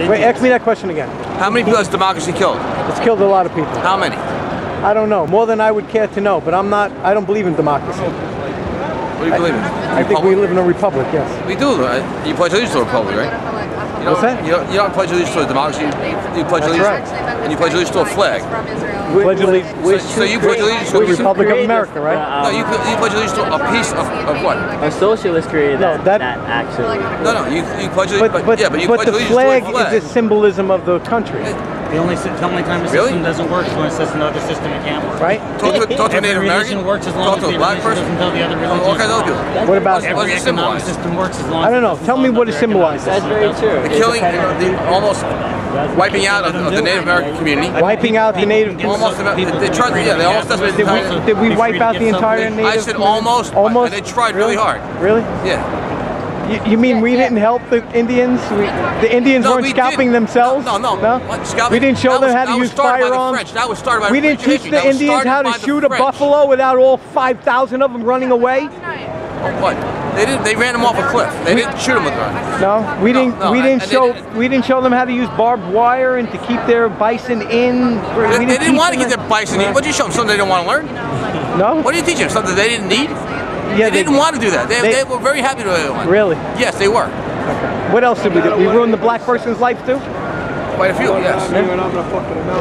Wait, ask me that question again. How many people has democracy killed? It's killed a lot of people. How many? I don't know. More than I would care to know, but I don't believe in democracy. What do you believe in? I think we live in a republic, yes. We do, right? You pledge allegiance to a republic, right? What's that? You don't pledge allegiance to a democracy. You pledge allegiance, and you pledge allegiance to a flag. Pledge allegiance. So you pledge allegiance to the Republic of America, right? No, you pledge allegiance to a piece of what? A socialist created that actually. No, you pledge allegiance. But the flag is a symbolism of the country. The only time the system doesn't work is when it says another system it can't work. Right? Talk to a Native American. Works as long talk to a black person. Doesn't tell the other religions. All kinds of other people. What about every economic system works as long as I don't know. Tell me what it symbolizes. That's very true. The killing, almost wiping out of the Native American community. Wiping out the Native. Almost. They tried. Yeah, they almost decimated. Did we wipe out the entire Native? I said almost. Almost. And they tried really hard. Really? Yeah. You mean we didn't help the Indians? The Indians weren't scalping themselves? No. We didn't show them how to use firearms? That was started by we didn't teach the Indians how to shoot a buffalo without all 5,000 of them running away? What? They didn't. They ran them off a cliff. They didn't shoot them with guns. No, we didn't show them how to use barbed wire and to keep their bison in. They didn't want to get their bison in. What did you show them? Something they didn't want to learn? No. What did you teach them? Something they didn't need? Yeah, they didn't want to do that. They were very happy to do it. Really? Yes, they were. Okay. What else did we do? We ruined the black person's life too? Quite a few, yes.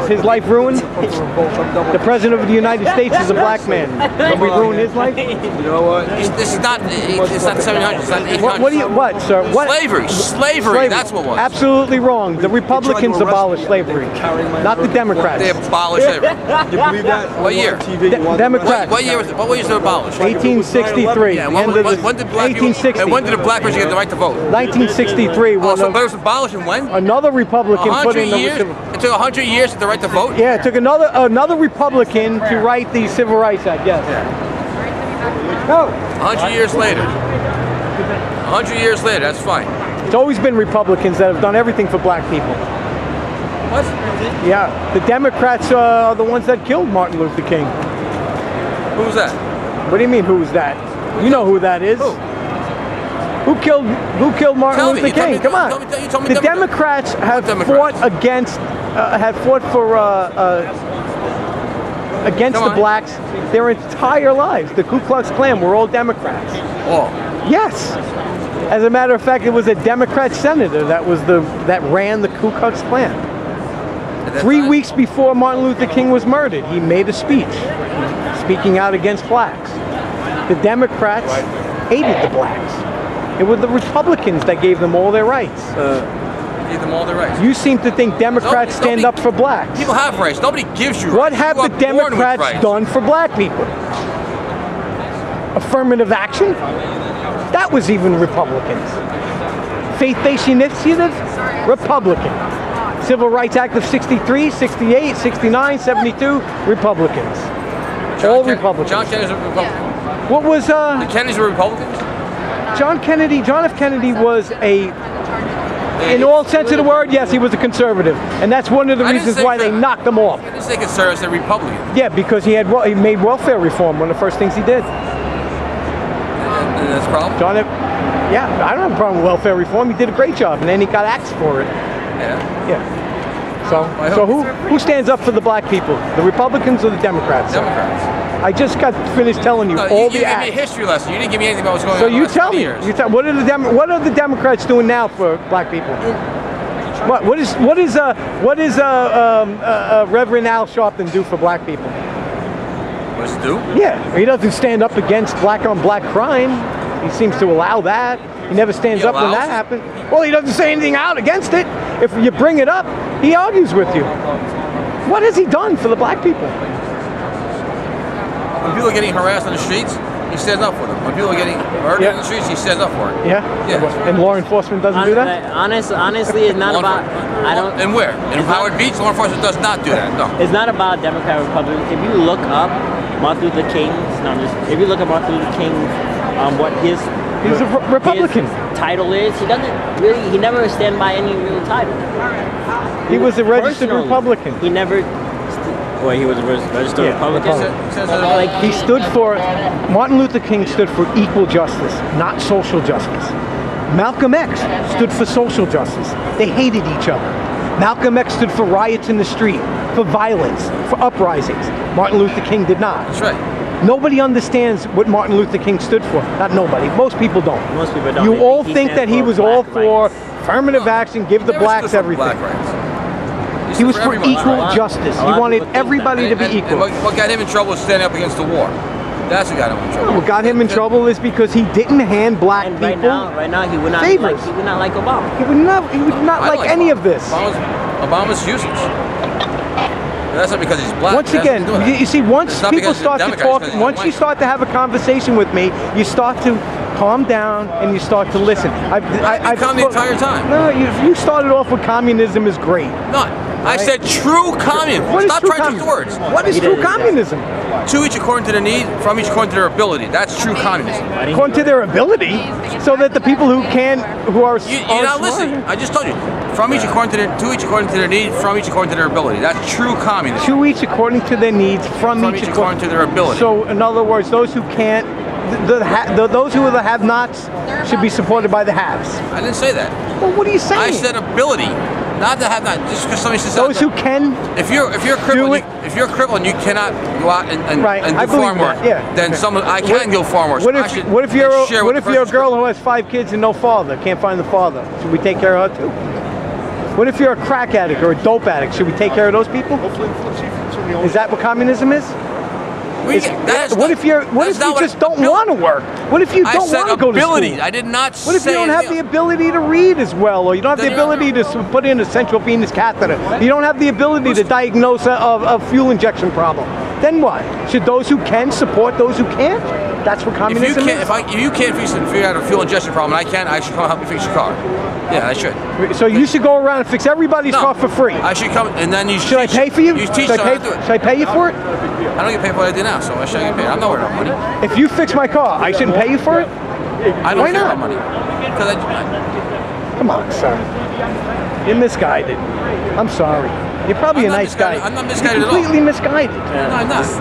Is his life ruined? The President of the United States is a black man. Did we ruin his life? You know what? This is not, it's not 700s, it's not 800s. What, sir? What? Slavery, that's what was. Absolutely wrong. The Republicans abolished slavery, not the Democrats. They abolished slavery. You believe that? What year? Democrats. What year was it abolished? 1863. Yeah, when did black people, and when did the black person get the right to vote? 1963. Oh, so it was abolished and when? Another Republican. It took 100 years to the right to vote? Yeah, it took another Republican to write the Civil Rights Act, yes. Yeah. No. 100 years later. 100 years later, that's fine. It's always been Republicans that have done everything for black people. What? Yeah, the Democrats are the ones that killed Martin Luther King. Who's that? What do you mean, who's that? You know who that is. Who killed Martin Luther King? Come on. The Democrats have fought against, against the blacks their entire lives. The Ku Klux Klan were all Democrats. Oh. Yes. As a matter of fact, it was a Democrat senator that ran the Ku Klux Klan. 3 weeks before Martin Luther King was murdered, he made a speech speaking out against blacks. The Democrats hated the blacks. It was the Republicans that gave them all their rights. Gave them all their rights. You seem to think Democrats stand up for blacks. People have rights. Nobody gives you rights. What have the Democrats done for black people? Affirmative action? That was even Republicans. Faith-based initiative? Republican. Civil Rights Act of 63, 68, 69, 72? Republicans. All Republicans. John Kennedy's a Republican. What was the Kennedys were Republicans? John F. Kennedy was in all sense of the word, yes, he was a conservative. And that's one of the reasons why they knocked him off. I didn't say conservative, I said Republican. Yeah, because he made welfare reform, one of the first things he did. And that's a problem? Yeah, I don't have a problem with welfare reform. He did a great job, and then he got axed for it. Yeah? Yeah. So who stands up for the black people? The Republicans or the Democrats? Democrats. I just got finished telling you all the acts. You gave me a history lesson. You didn't give me anything about what's going on. So you tell me. What are the Democrats doing now for black people? What is Reverend Al Sharpton do for black people? What does he do? Yeah, he doesn't stand up against black on black crime. He seems to allow that. He never stands up when that happens. Well, he doesn't say anything out against it. If you bring it up, he argues with you. What has he done for the black people? When people are getting harassed on the streets, he stands up for them. When people are getting murdered on the streets, he stands up for it. Yeah? And law enforcement doesn't do that? Honestly, it's not about... And where? In Howard Beach, law enforcement does not do that, no. It's not about Democrat, Republican. If you look up Martin Luther King's... if you look at Martin Luther King's... what his... He's a Republican. His title is, he never stand by any real title. He was a registered Republican. He never... Well, he was a registered Republican. He stood for, Martin Luther King stood for equal justice, not social justice. Malcolm X stood for social justice. They hated each other. Malcolm X stood for riots in the street, for violence, for uprisings. Martin Luther King did not. That's right. Nobody understands what Martin Luther King stood for. Not nobody. Most people don't. Most people don't. You all He think that stands he for was all black for rights. affirmative action, give the Never blacks stood for everything. Black rights. He was for everyone. equal lot- justice. a He lot of wanted people think everybody to that. be And equal. what got him in trouble was standing up against the war. That's what got him in trouble. What got him in trouble is because he didn't hand black And people. right now, he would not favors. like. He would not like Obama. He would not I like any Obama. of this. Obama's useless. And that's not because he's black. Once That's again, what he's doing. you see, once It's not people because he's start to Democrat, it's talk, because he's once you white. start to have a conversation with me, you start to calm down and you start to listen. I've calm the entire time. No, you started off with communism is great. Not. I said true communism. What is Stop true trying to twist communism? words. What is He true did it, yeah. communism? To each according to their need, from each according to their ability. That's true communism. According to their ability, so that the people who are You're not listening. I just told you. From each according to their, to each according to their need, from each according to their ability. That's true communism. To each according to their needs, from each according to their ability. So, in other words, those who can't, those who are the have-nots should be supported by the haves. I didn't say that. Well, what are you saying? I said ability, not to have not. Just because somebody says those who can. if you're crippled, it. if you're crippled and you cannot go out and Right, and I do believe farm work, that, yeah. then I can go farm work. What I if should what if you're share what with if the you're a person girl who has 5 kids and no father, can't find the father? Should we take care of her too? What if you're a crack addict or a dope addict? Should we take care of those people? Is that what communism is? What if you just don't want to work? What if you don't want to go to ability. school? I did not What if you say don't have the ability to read as well, or you don't have the Then you're- ability to put in a central venous catheter? You don't have the ability to diagnose a fuel injection problem. Then what? Should those who can support those who can't? That's what If communism you can't, is. if you can't figure out a fuel injection problem, and I can. I should come help you fix your car. Yeah, I should. So you should go around and fix everybody's No. car for free. I should come, and then you Should I pay for you? You teach Should them how to do it. I pay you for it? I don't get paid for what I do now, so why should I get paid? I'm not worried about money. If you fix my car, I shouldn't pay you for it? I don't Why care not? about money. Because Come on, son. You're misguided. I'm sorry. You're probably I'm a not nice guy. misguided. I'm not misguided You're at all. completely misguided. no, I'm not. It's